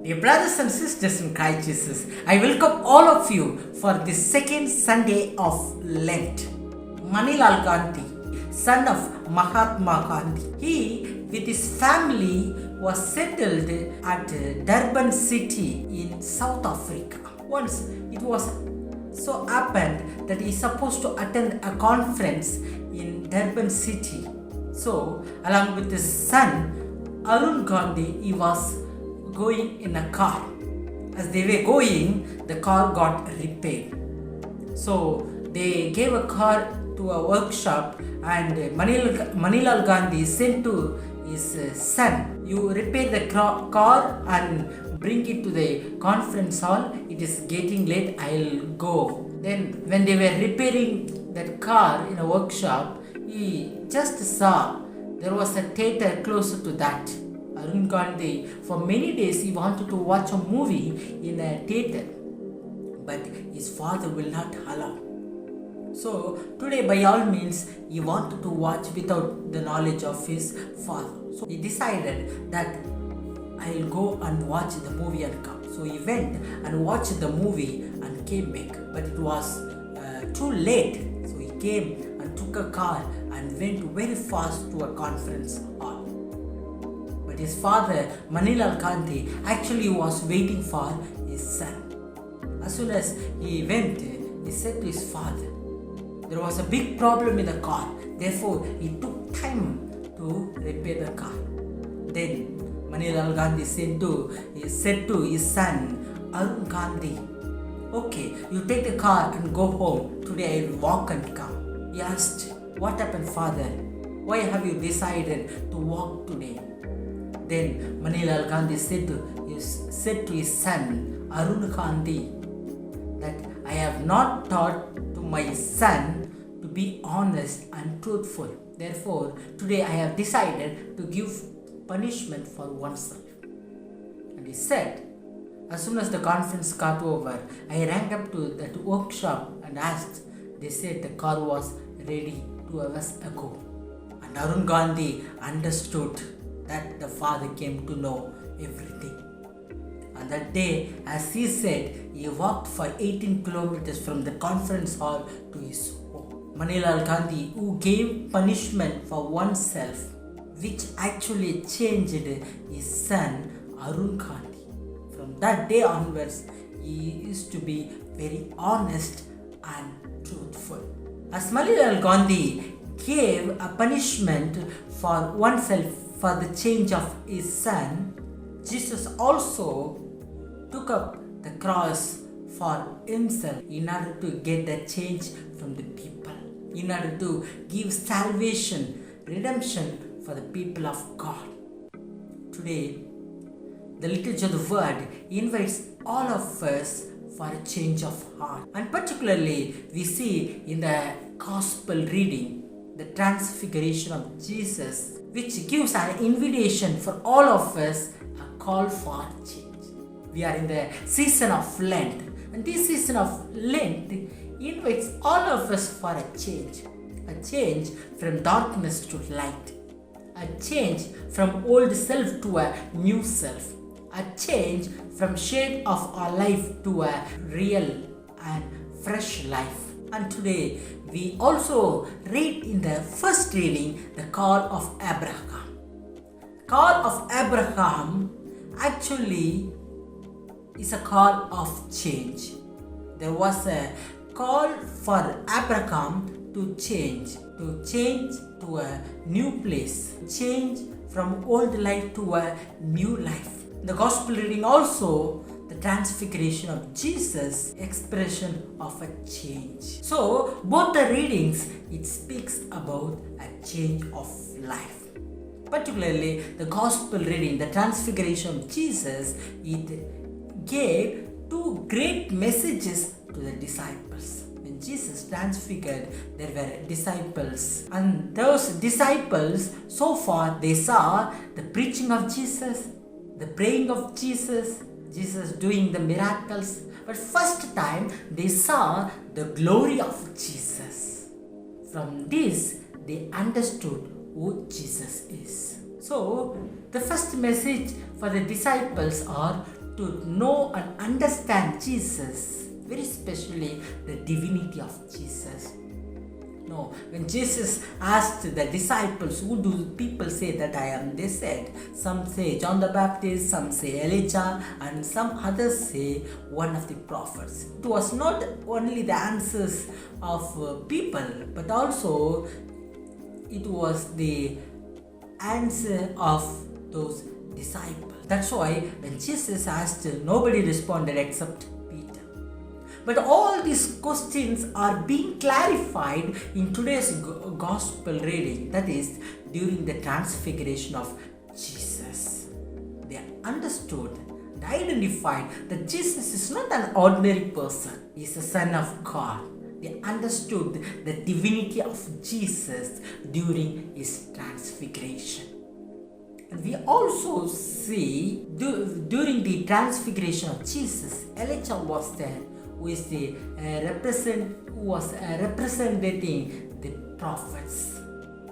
Dear brothers and sisters in Christ Jesus, I welcome all of you for the second Sunday of Lent. Manilal Gandhi, son of Mahatma Gandhi, he with his family was settled at Durban city in South Africa. Once it was so happened that he is supposed to attend a conference in Durban city. So along with his son Arun Gandhi, he was going in a car. As they were going, the car got repaired. So they gave a car to a workshop, and Manilal Gandhi sent to his son, "You repair the car and bring it to the conference hall. It is getting late, I'll go." Then when they were repairing that car in a workshop, he just saw there was a theatre closer to that. Arun Gandhi, for many days he wanted to watch a movie in a theatre, but his father will not allow. So today, by all means, he wanted to watch without the knowledge of his father. So he decided that I'll go and watch the movie and come. So he went and watched the movie and came back, but it was too late. So he came and took a car and went very fast to a conference hall. His father, Manilal Gandhi, actually was waiting for his son. As soon as he went, he said to his father, there was a big problem in the car. Therefore, he took time to repair the car. Then Manilal Gandhi said to his son, Arun Gandhi, "Okay, you take the car and go home. Today I will walk and come." He asked, "What happened, father? Why have you decided to walk today?" Then Manilal Gandhi said to his son Arun Gandhi that I have not taught to my son to be honest and truthful. Therefore, today I have decided to give punishment for oneself. And he said, as soon as the conference got over, I rang up to that workshop and asked. They said the car was ready 2 hours ago. And Arun Gandhi understood that the father came to know everything. And that day, as he said, he walked for 18 kilometers from the conference hall to his home. Manilal Gandhi, who gave punishment for oneself, which actually changed his son Arun Gandhi. From that day onwards, he used to be very honest and truthful. As Manilal Gandhi gave a punishment for oneself for the change of his son, Jesus also took up the cross for himself in order to get the change from the people, in order to give salvation, redemption for the people of God. Today, the liturgy of the word invites all of us for a change of heart. And particularly, we see in the gospel reading, the Transfiguration of Jesus, which gives an invitation for all of us, a call for change. We are in the season of Lent, and this season of Lent invites all of us for a change from darkness to light, a change from old self to a new self, a change from shade of our life to a real and fresh life. And today we also read in the first reading the call of Abraham. Call of Abraham actually is a call of change. There was a call for Abraham to change to a new place, change from old life to a new life. The gospel reading also the Transfiguration of Jesus, expression of a change. So both the readings, it speaks about a change of life. Particularly the gospel reading, the Transfiguration of Jesus, it gave two great messages to the disciples. When Jesus transfigured, there were disciples, and those disciples, so far they saw the preaching of Jesus, the praying of Jesus doing the miracles, but first time they saw the glory of Jesus. From this, they understood who Jesus is. So, the first message for the disciples are to know and understand Jesus, very especially the divinity of Jesus. No, when Jesus asked the disciples, who do people say that I am? They said, some say John the Baptist, some say Elijah, and some others say one of the prophets. It was not only the answers of people, but also it was the answer of those disciples. That's why when Jesus asked, nobody responded except Peter. But all these questions are being clarified in today's gospel reading, that is, during the transfiguration of Jesus. They understood and identified that Jesus is not an ordinary person, he is the Son of God. They understood the divinity of Jesus during his transfiguration. And we also see during the transfiguration of Jesus, Elijah was there, who was representing the prophets,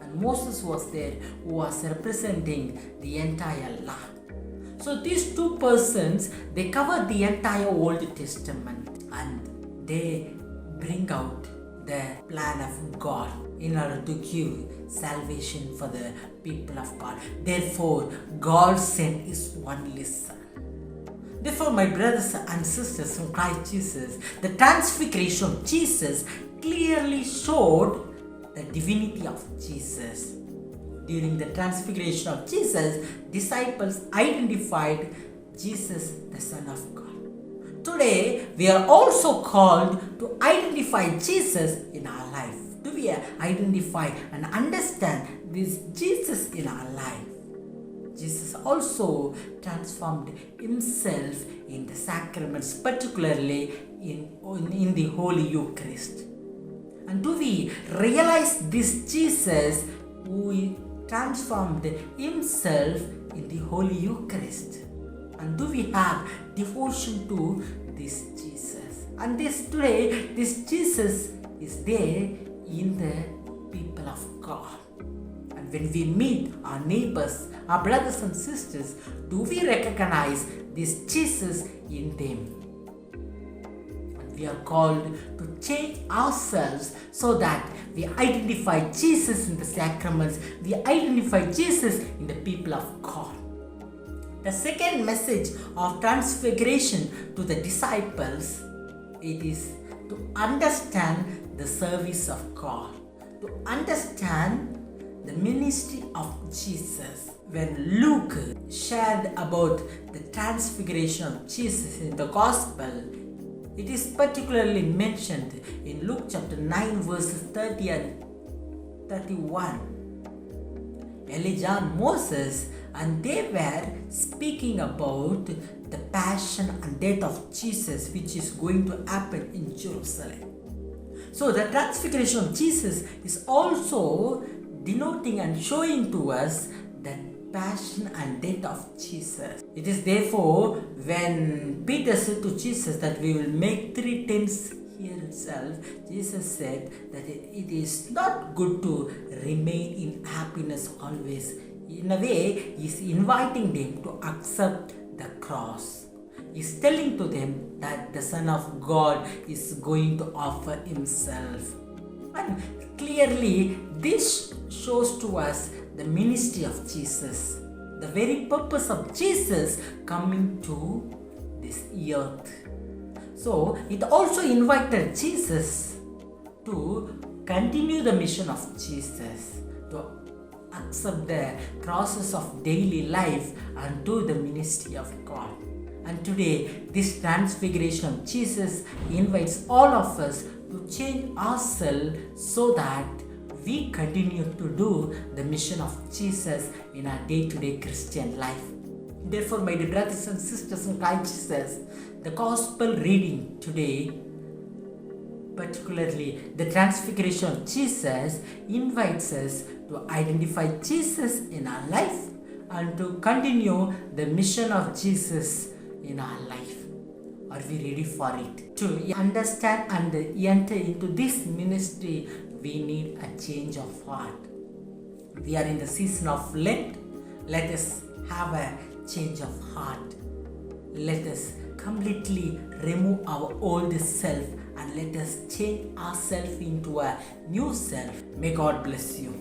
and Moses was there, who was representing the entire land. So these two persons, they cover the entire Old Testament, and they bring out the plan of God in order to give salvation for the people of God. Therefore, God sent his only Son. Therefore, my brothers and sisters in Christ Jesus, the transfiguration of Jesus clearly showed the divinity of Jesus. During the transfiguration of Jesus, disciples identified Jesus, the Son of God. Today, we are also called to identify Jesus in our life. Do we identify and understand this Jesus in our life? Jesus also transformed himself in the sacraments, particularly in the Holy Eucharist. And do we realize this Jesus who transformed himself in the Holy Eucharist? And do we have devotion to this Jesus? And today, this Jesus is there in the people of God. And when we meet our neighbors, our brothers and sisters, do we recognize this Jesus in them? And we are called to change ourselves so that we identify Jesus in the sacraments, we identify Jesus in the people of God. The second message of transfiguration to the disciples, it is to understand the service of God, to understand the ministry of Jesus. When Luke shared about the transfiguration of Jesus in the Gospel, it is particularly mentioned in Luke chapter 9 verses 30 and 31. Elijah and Moses, and they were speaking about the passion and death of Jesus, which is going to happen in Jerusalem. So the transfiguration of Jesus is also denoting and showing to us the passion and death of Jesus. It is therefore when Peter said to Jesus that we will make 3 tents here itself, Jesus said that it is not good to remain in happiness always. In a way, he is inviting them to accept the cross. He is telling to them that the Son of God is going to offer himself. And clearly, this shows to us the ministry of Jesus, the very purpose of Jesus coming to this earth. So, it also invited Jesus to continue the mission of Jesus, to accept the crosses of daily life and do the ministry of God. And today, this transfiguration of Jesus invites all of us to change ourselves so that we continue to do the mission of Jesus in our day-to-day Christian life. Therefore, my dear brothers and sisters in Christ Jesus, the Gospel reading today, particularly the transfiguration of Jesus, invites us to identify Jesus in our life and to continue the mission of Jesus in our life. Are we ready for it? To understand and enter into this ministry, we need a change of heart. We are in the season of Lent. Let us have a change of heart. Let us completely remove our old self and let us change ourselves into a new self. May God bless you.